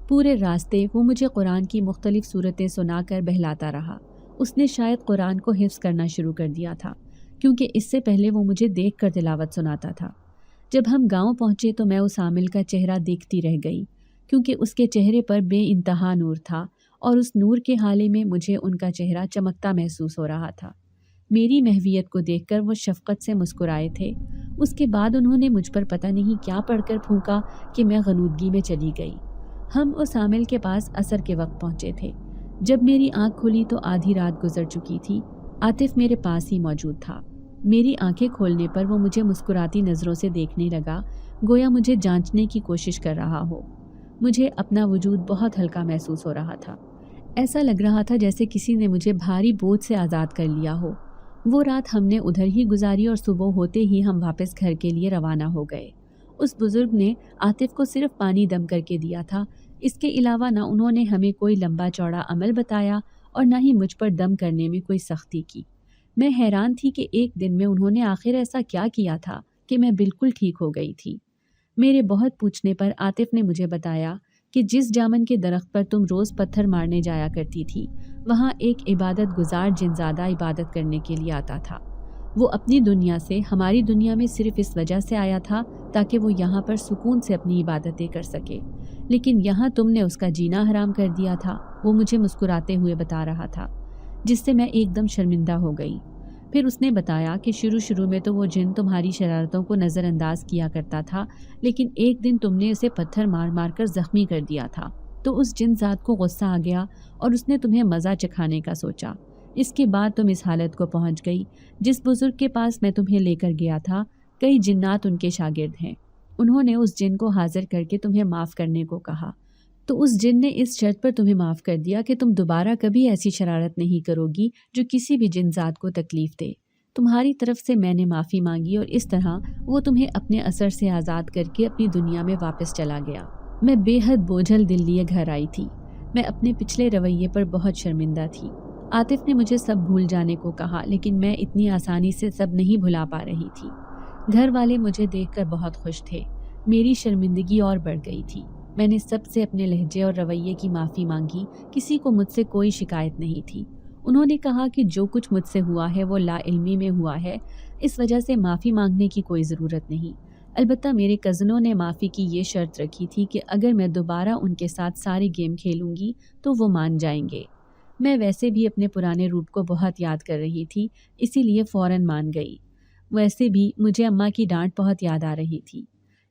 پورے راستے وہ مجھے قرآن کی مختلف صورتیں سنا کر بہلاتا رہا۔ اس نے شاید قرآن کو حفظ کرنا شروع کر دیا تھا، کیونکہ اس سے پہلے وہ مجھے دیکھ کر تلاوت سناتا تھا۔ جب ہم گاؤں پہنچے تو میں اس عامل کا چہرہ دیکھتی رہ گئی، کیونکہ اس کے چہرے پر بے انتہا نور تھا، اور اس نور کے حالے میں مجھے ان کا چہرہ چمکتا محسوس ہو رہا تھا۔ میری محویت کو دیکھ کر وہ شفقت سے مسکرائے تھے۔ اس کے بعد انہوں نے مجھ پر پتہ نہیں کیا پڑھ کر پھونکا کہ میں غنودگی میں چلی گئی۔ ہم اس عامل کے پاس عصر کے وقت پہنچے تھے۔ جب میری آنکھ کھلی تو آدھی رات گزر چکی تھی۔ عاطف میرے پاس ہی موجود تھا۔ میری آنکھیں کھولنے پر وہ مجھے مسکراتی نظروں سے دیکھنے لگا، گویا مجھے جانچنے کی کوشش کر رہا ہو۔ مجھے اپنا وجود بہت ہلکا محسوس ہو رہا تھا۔ ایسا لگ رہا تھا جیسے کسی نے مجھے بھاری بوجھ سے آزاد کر لیا ہو۔ وہ رات ہم نے ادھر ہی گزاری اور صبح ہوتے ہی ہم واپس گھر کے لیے روانہ ہو گئے۔ اس بزرگ نے عاطف کو صرف پانی دم کر کے دیا تھا۔ اس کے علاوہ نہ انہوں نے ہمیں کوئی لمبا چوڑا عمل بتایا اور نہ ہی مجھ پر دم کرنے میں کوئی سختی کی۔ میں حیران تھی کہ ایک دن میں انہوں نے آخر ایسا کیا کیا تھا کہ میں بالکل ٹھیک ہو گئی تھی۔ میرے بہت پوچھنے پر عاطف نے مجھے بتایا کہ جس جامن کے درخت پر تم روز پتھر مارنے جایا کرتی تھی، وہاں ایک عبادت گزار جنزادہ عبادت کرنے کے لیے آتا تھا۔ وہ اپنی دنیا سے ہماری دنیا میں صرف اس وجہ سے آیا تھا تاکہ وہ یہاں پر سکون سے اپنی عبادتیں کر سکے، لیکن یہاں تم نے اس کا جینا حرام کر دیا تھا۔ وہ مجھے مسکراتے ہوئے بتا رہا تھا، جس سے میں ایک دم شرمندہ ہو گئی۔ پھر اس نے بتایا کہ شروع میں تو وہ جن تمہاری شرارتوں کو نظر انداز کیا کرتا تھا، لیکن ایک دن تم نے اسے پتھر مار مار کر زخمی کر دیا تھا، تو اس جن ذات کو غصہ آ گیا اور اس نے تمہیں مزہ چکھانے کا سوچا۔ اس کے بعد تم اس حالت کو پہنچ گئی۔ جس بزرگ کے پاس میں تمہیں لے کر گیا تھا، کئی جنات ان کے شاگرد ہیں۔ انہوں نے اس جن کو حاضر کر کے تمہیں معاف کرنے کو کہا، تو اس جن نے اس شرط پر تمہیں معاف کر دیا کہ تم دوبارہ کبھی ایسی شرارت نہیں کرو گی جو کسی بھی جن ذات کو تکلیف دے۔ تمہاری طرف سے میں نے معافی مانگی اور اس طرح وہ تمہیں اپنے اثر سے آزاد کر کے اپنی دنیا میں واپس چلا گیا۔ میں بے حد بوجھل دل لیے گھر آئی تھی۔ میں اپنے پچھلے رویے پر بہت شرمندہ تھی۔ عاطف نے مجھے سب بھول جانے کو کہا، لیکن میں اتنی آسانی سے سب نہیں بھلا پا رہی تھی۔ گھر والے مجھے دیکھ کر بہت خوش تھے۔ میری شرمندگی اور بڑھ گئی تھی۔ میں نے سب سے اپنے لہجے اور رویے کی معافی مانگی۔ کسی کو مجھ سے کوئی شکایت نہیں تھی۔ انہوں نے کہا کہ جو کچھ مجھ سے ہوا ہے وہ لا علمی میں ہوا ہے، اس وجہ سے معافی مانگنے کی کوئی ضرورت نہیں۔ البتہ میرے کزنوں نے معافی کی یہ شرط رکھی تھی کہ اگر میں دوبارہ ان کے ساتھ ساری گیم کھیلوں گی تو وہ مان جائیں گے۔ میں ویسے بھی اپنے پرانے روپ کو بہت یاد کر رہی تھی، اسی لیے فوراً مان گئی۔ ویسے بھی مجھے اماں کی ڈانٹ بہت یاد آ رہی تھی۔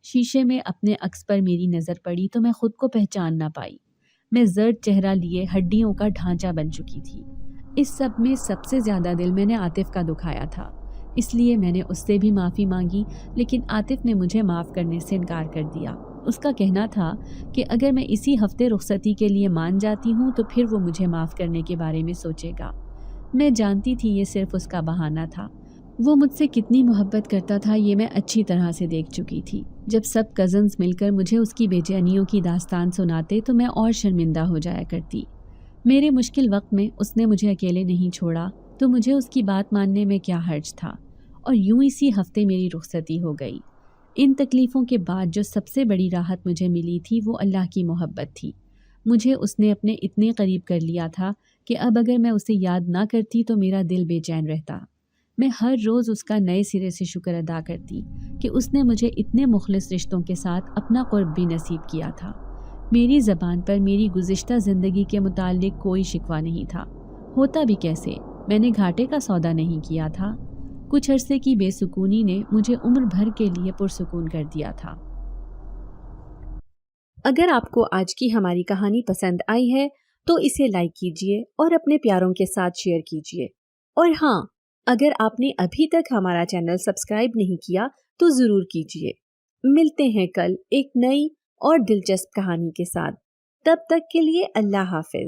شیشے میں اپنے عکس پر میری نظر پڑی تو میں خود کو پہچان نہ پائی۔ میں زرد چہرہ لیے ہڈیوں کا ڈھانچہ بن چکی تھی۔ اس سب میں سب سے زیادہ دل میں نے عاطف کا دکھایا تھا، اس لیے میں نے اس سے بھی معافی مانگی، لیکن عاطف نے مجھے معاف کرنے سے انکار کر دیا۔ اس کا کہنا تھا کہ اگر میں اسی ہفتے رخصتی کے لیے مان جاتی ہوں تو پھر وہ مجھے معاف کرنے کے بارے میں سوچے گا۔ میں جانتی تھی یہ صرف اس کا بہانہ تھا۔ وہ مجھ سے کتنی محبت کرتا تھا یہ میں اچھی طرح سے دیکھ چکی تھی۔ جب سب کزنز مل کر مجھے اس کی بے چینیوں کی داستان سناتے تو میں اور شرمندہ ہو جایا کرتی۔ میرے مشکل وقت میں اس نے مجھے اکیلے نہیں چھوڑا تو مجھے اس کی بات ماننے میں کیا حرج تھا، اور یوں اسی ہفتے میری رخصتی ہو گئی۔ ان تکلیفوں کے بعد جو سب سے بڑی راحت مجھے ملی تھی وہ اللہ کی محبت تھی۔ مجھے اس نے اپنے اتنے قریب کر لیا تھا کہ اب اگر میں اسے یاد نہ کرتی تو میرا دل بے چین رہتا۔ میں ہر روز اس کا نئے سرے سے شکر ادا کرتی کہ اس نے مجھے اتنے مخلص رشتوں کے ساتھ اپنا قرب بھی نصیب کیا تھا۔ میری زبان پر میری گزشتہ زندگی کے متعلق کوئی شکوہ نہیں تھا۔ ہوتا بھی کیسے، میں نے گھاٹے کا سودا نہیں کیا تھا۔ کچھ عرصے کی بے سکونی نے مجھے عمر بھر کے لیے پرسکون کر دیا تھا۔ اگر آپ کو آج کی ہماری کہانی پسند آئی ہے تو اسے لائک کیجیے اور اپنے پیاروں کے ساتھ شیئر کیجیے، اور ہاں، اگر آپ نے ابھی تک ہمارا چینل سبسکرائب نہیں کیا تو ضرور کیجیے۔ ملتے ہیں کل ایک نئی اور دلچسپ کہانی کے ساتھ، تب تک کے لیے اللہ حافظ۔